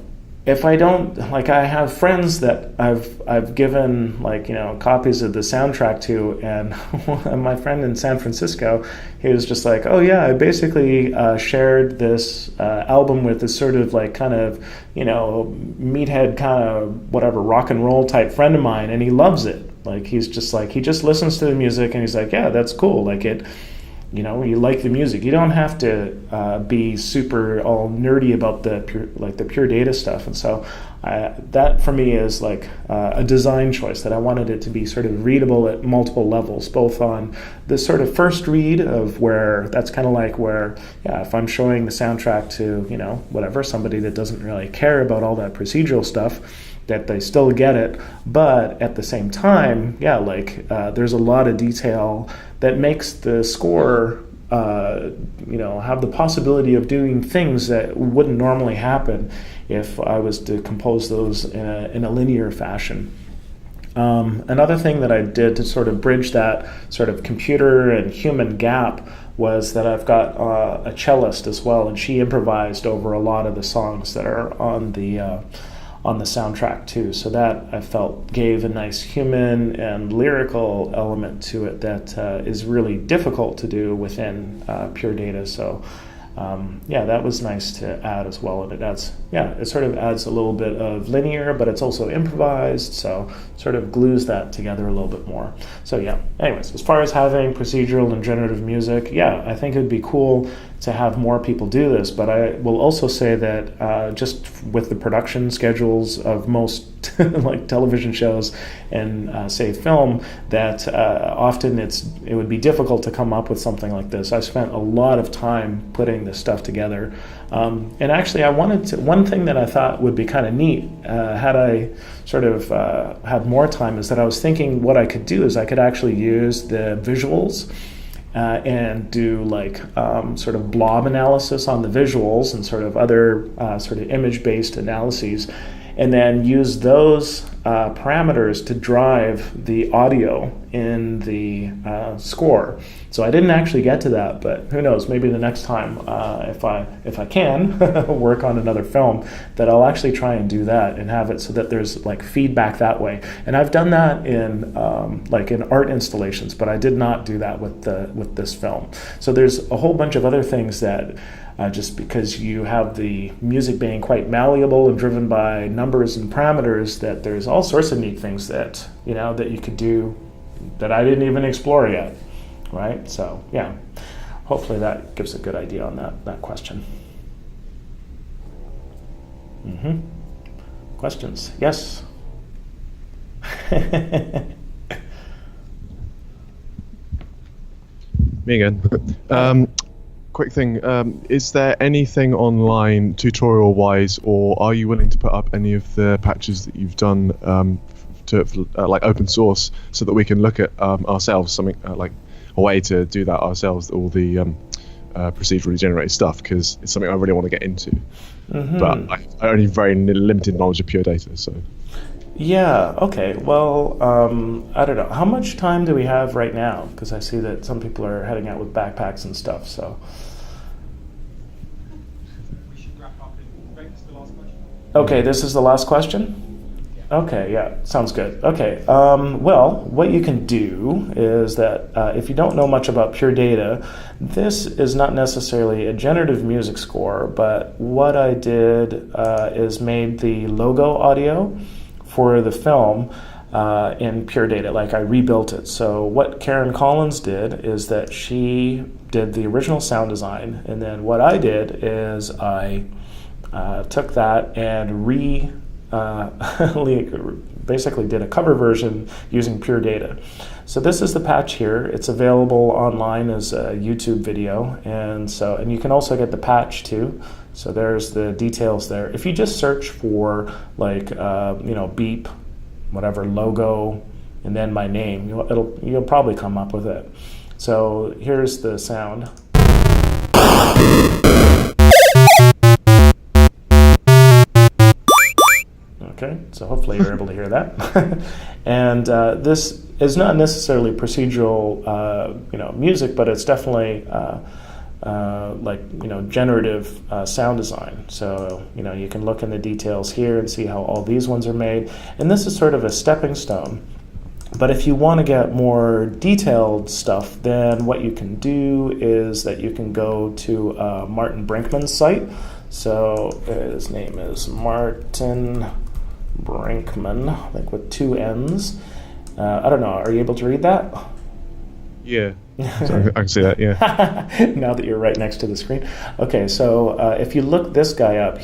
if I don't, like, I have friends that I've given, like, you know, copies of the soundtrack to, and my friend in San Francisco, he was just like, oh yeah, I basically shared this album with this sort of like kind of, you know, meathead kind of whatever rock and roll type friend of mine, and he loves it. Like, he's just like, he just listens to the music and he's like, yeah, that's cool. Like, it, you know, you like the music. You don't have to be super all nerdy about the pure data stuff. And so that for me is like a design choice, that I wanted it to be sort of readable at multiple levels, both on the sort of first read of where that's kind of like where, yeah, if I'm showing the soundtrack to, you know, whatever, somebody that doesn't really care about all that procedural stuff, that they still get it. But at the same time, yeah, like there's a lot of detail that makes the score, you know, have the possibility of doing things that wouldn't normally happen if I was to compose those in a linear fashion. Another thing that I did to sort of bridge that sort of computer and human gap was that I've got a cellist as well, and she improvised over a lot of the songs that are on the soundtrack too. So that, I felt, gave a nice human and lyrical element to it that is really difficult to do within pure data. So yeah, that was nice to add as well. And it adds, yeah, it sort of adds a little bit of linear, but it's also improvised, so sort of glues that together a little bit more. So yeah, anyways, as far as having procedural and generative music, yeah, I think it'd be cool to have more people do this, but I will also say that just with the production schedules of most like television shows and say film, that often it would be difficult to come up with something like this. I spent a lot of time putting this stuff together, and actually I wanted to. One thing that I thought would be kind of neat, had I sort of had more time, is that I was thinking what I could do is I could actually use the visuals and do like sort of blob analysis on the visuals and sort of other sort of image-based analyses, and then use those parameters to drive the audio in the score. So I didn't actually get to that, but who knows, maybe the next time if I can work on another film, that I'll actually try and do that and have it so that there's like feedback that way. And I've done that in like in art installations, but I did not do that with this film. So there's a whole bunch of other things that just because you have the music being quite malleable and driven by numbers and parameters, that there's all sorts of neat things that that you could do that I didn't even explore yet, right? So yeah, hopefully that gives a good idea on that question. Questions? Yes. Me again. Quick thing, is there anything online tutorial-wise, or are you willing to put up any of the patches that you've done like open source, so that we can look at ourselves, something like a way to do that ourselves, all the procedurally generated stuff, because it's something I really want to get into. But I only very limited knowledge of pure data, so. Yeah, okay. Well, I don't know. How much time do we have right now? Because I see that some people are heading out with backpacks and stuff, so. We should wrap up in the last question. Okay, this is the last question? Okay, yeah, sounds good. Okay, well, what you can do is that if you don't know much about pure data, this is not necessarily a generative music score, but what I did is made the logo audio for the film in pure data. Like I rebuilt it. So what Karen Collins did is that she did the original sound design, and then what I did is I took that and basically did a cover version using pure data. So this is the patch here. It's available online as a YouTube video, and you can also get the patch too. So there's the details there. If you just search for like beep, whatever logo, and then my name, you'll probably come up with it. So here's the sound. Okay, so hopefully you're able to hear that. And this is not necessarily procedural, music, but it's definitely generative sound design. So you can look in the details here and see how all these ones are made. And this is sort of a stepping stone. But if you want to get more detailed stuff, then what you can do is that you can go to Martin Brinkman's site. So his name is Martin Brinkman, I think with 2 N's. I don't know, are you able to read that? Yeah. So I can see that, yeah. Now that you're right next to the screen. Okay, so if you look this guy up,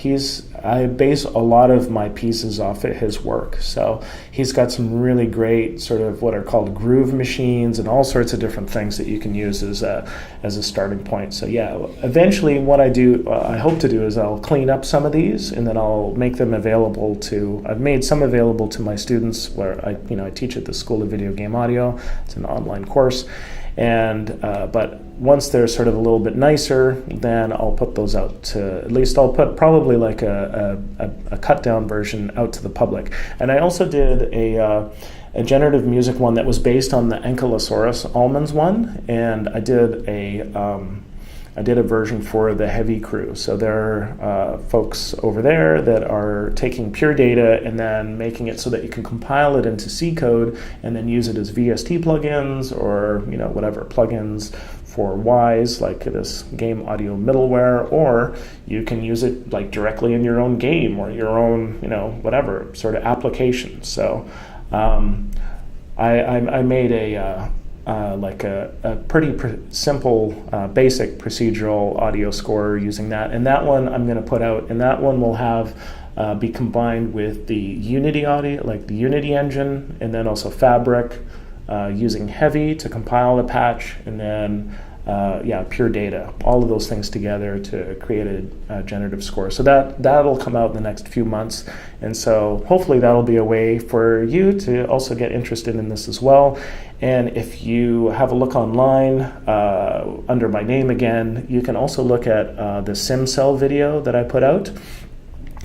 I base a lot of my pieces off of his work. So he's got some really great sort of what are called groove machines and all sorts of different things that you can use as a starting point. So yeah, eventually what I hope to do is I'll clean up some of these, and then I'll make them available I've made some available to my students where I teach at the School of Video Game Audio. It's an online course. But once they're sort of a little bit nicer, then I'll put those out to, at least I'll put probably like a cut down version out to the public. And I also did a generative music one that was based on the Ankylosaurus Almonds one, and I did a version for the Heavy crew. So there are folks over there that are taking pure data and then making it so that you can compile it into C code and then use it as VST plugins or whatever plugins for Wise, like this game audio middleware, or you can use it like directly in your own game or your own whatever sort of application. So I made a like a pretty simple, basic procedural audio score using that. And that one I'm going to put out, and that one will have be combined with the Unity audio, like the Unity engine, and then also Fabric, using Heavy to compile the patch, and then Pure Data, all of those things together to create a generative score. So that'll come out in the next few months, and so hopefully that'll be a way for you to also get interested in this as well. And if you have a look online under my name again, you can also look at the SimCell video that I put out,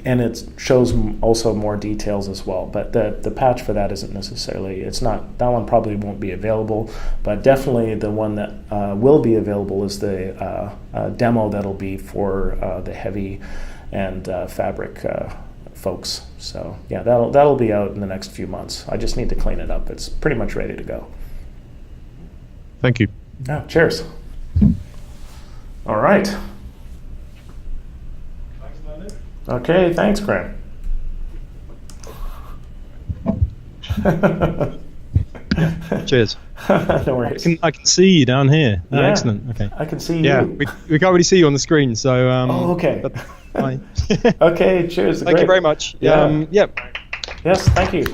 and it shows also more details as well. But the patch for that isn't necessarily, that one probably won't be available, but definitely the one that will be available is the demo that'll be for the Heavy and Fabric folks. So yeah, that'll be out in the next few months. I just need to clean it up. It's pretty much ready to go. Thank you. Yeah, cheers. All right. Okay, thanks, Graham. Cheers. No worries. I can see you down here. Oh, Yeah, excellent. Okay. I can see Yeah, you. we can't really see you on the screen, so. Okay. Bye. Okay, cheers. Thank you very much. Yeah. Yep. Yes, thank you.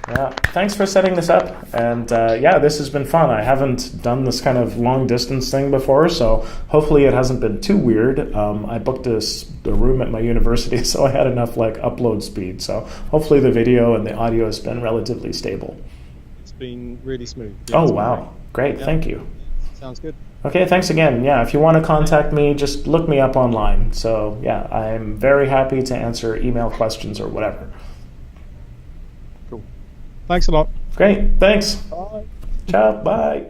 Yeah, thanks for setting this up. And this has been fun. I haven't done this kind of long distance thing before, so hopefully it hasn't been too weird. I booked a room at my university, so I had enough upload speed. So hopefully the video and the audio has been relatively stable. It's been really smooth. Oh, wow. Great. Thank you. Sounds good. Okay, thanks again. Yeah, if you want to contact me, just look me up online. So yeah, I'm very happy to answer email questions or whatever. Thanks a lot. Great, thanks. Bye. Ciao, bye.